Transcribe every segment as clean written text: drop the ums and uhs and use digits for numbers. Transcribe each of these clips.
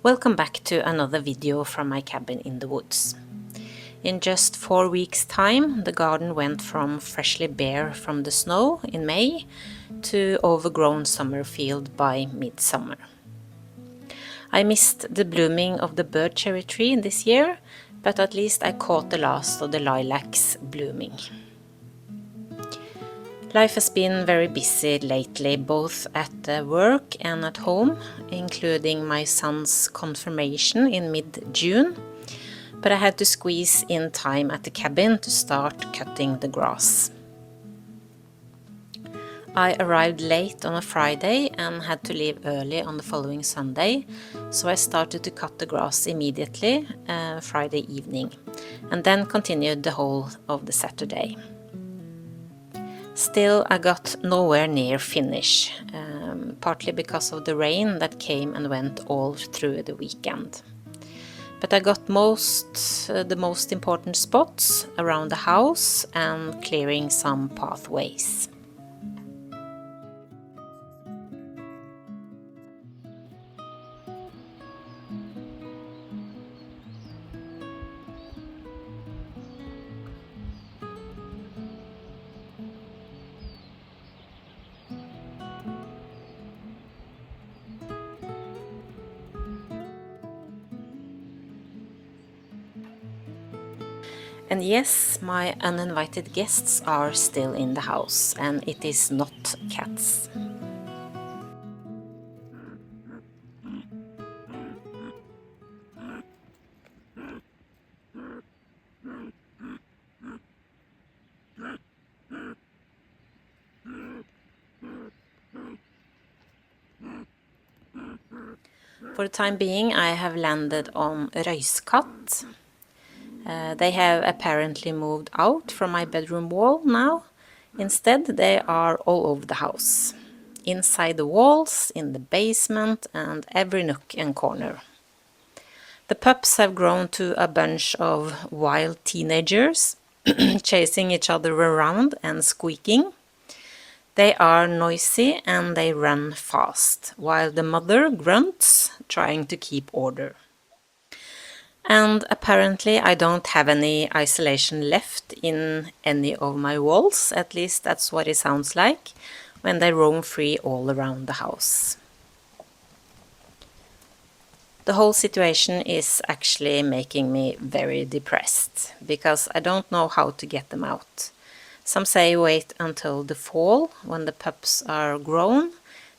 Welcome back to another video from my cabin in the woods. In just 4 weeks' time, the garden went from freshly bare from the snow in May to overgrown summer field by midsummer. I missed the blooming of the bird cherry tree this year, but at least I caught the last of the lilacs blooming. Life has been very busy lately, both at work and at home, including my son's confirmation in mid-June, but I had to squeeze in time at the cabin to start cutting the grass. I arrived late on a Friday and had to leave early on the following Sunday, so I started to cut the grass immediately Friday evening, and then continued the whole of the Saturday. Still, I got nowhere near finish, partly because of the rain that came and went all through the weekend. But I got the most important spots around the house and clearing some pathways. And yes, my uninvited guests are still in the house, and it is not cats. For the time being, I have landed on røyskatt. They have apparently moved out from my bedroom wall now. Instead, they are all over the house. Inside the walls, in the basement, and every nook and corner. The pups have grown to a bunch of wild teenagers, chasing each other around and squeaking. They are noisy and they run fast, while the mother grunts, trying to keep order. And apparently I don't have any isolation left in any of my walls, at least that's what it sounds like, when they roam free all around the house. The whole situation is actually making me very depressed, because I don't know how to get them out. Some say wait until the fall, when the pups are grown,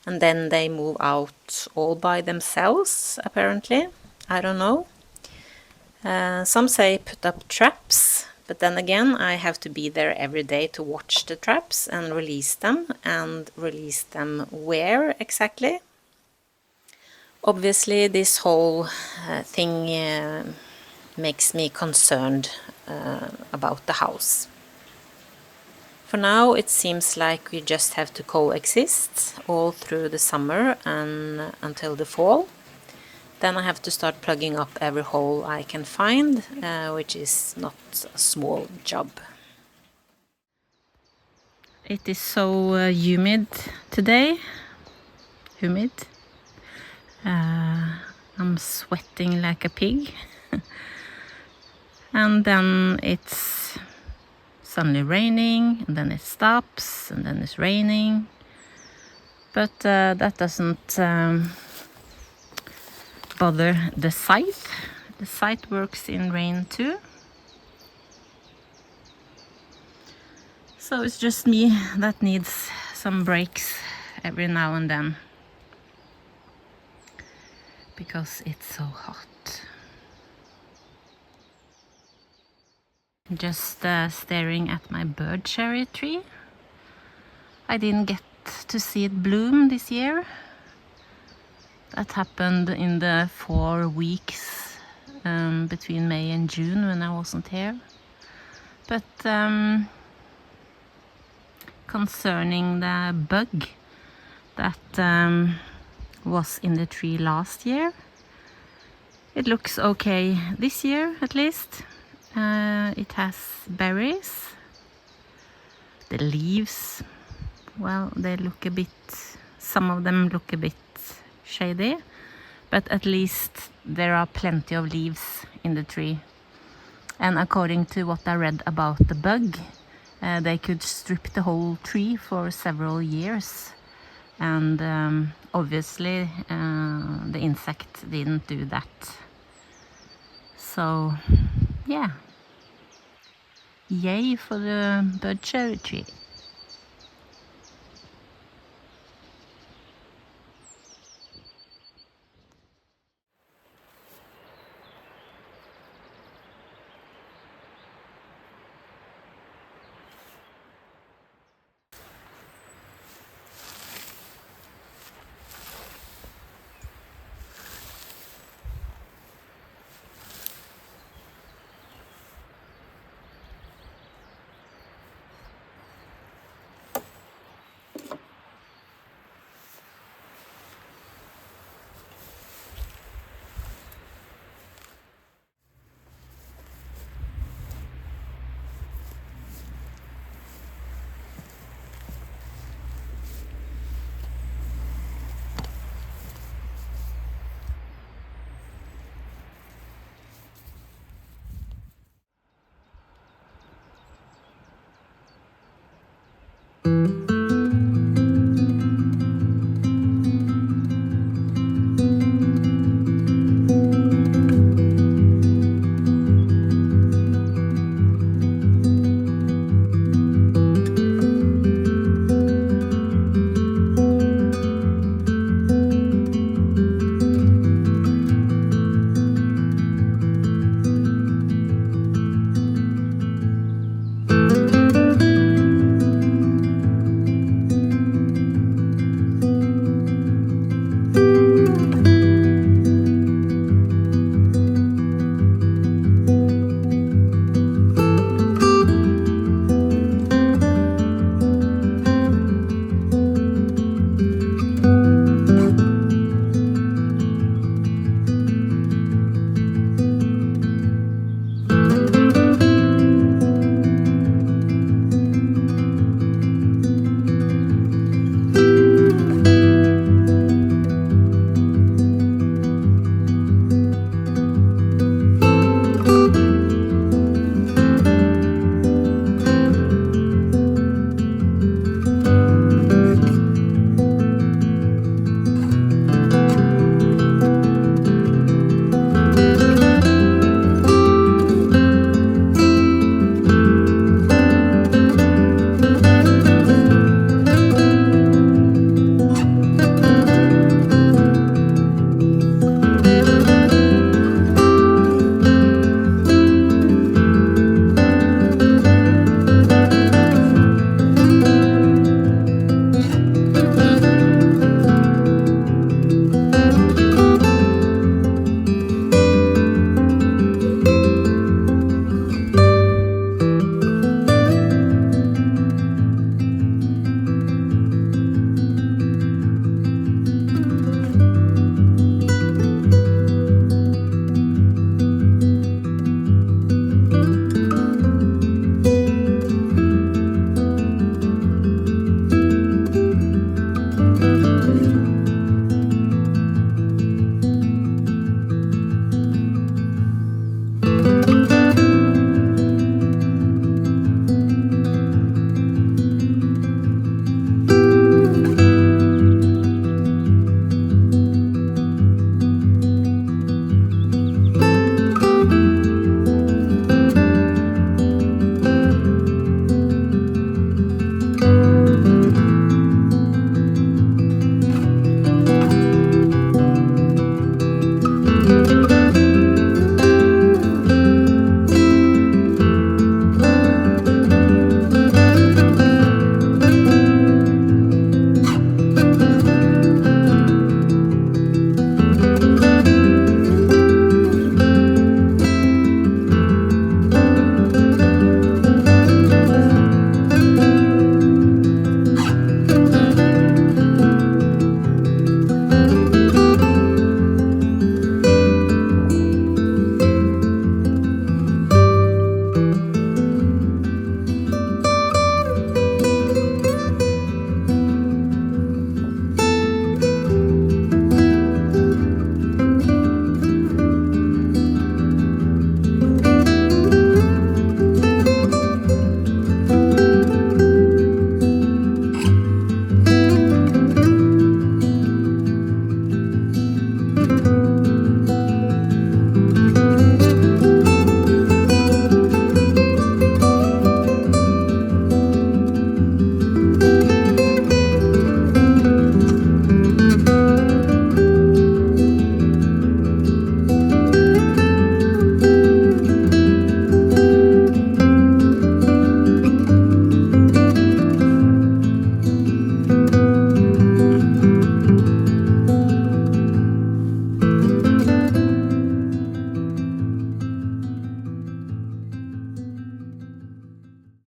and then they move out all by themselves, apparently. I don't know. Some say put up traps, but then again I have to be there every day to watch the traps and release them where exactly? Obviously this whole thing makes me concerned about the house. For now it seems like we just have to coexist all through the summer and until the fall. Then I have to start plugging up every hole I can find, which is not a small job. It is so humid today. I'm sweating like a pig. And then it's suddenly raining, and then it stops, and then it's raining. But that doesn't bother the scythe. The scythe works in rain too. So it's just me that needs some breaks every now and then, because it's so hot. Just staring at my bird cherry tree. I didn't get to see it bloom this year. That happened in the 4 weeks between May and June when I wasn't here. But concerning the bug that was in the tree last year, it looks okay this year at least. It has berries. The leaves, well, they look a bit, some of them look a bit shady, but at least there are plenty of leaves in the tree. And according to what I read about the bug, they could strip the whole tree for several years. And obviously the insect didn't do that. So yeah, yay for the bird cherry tree.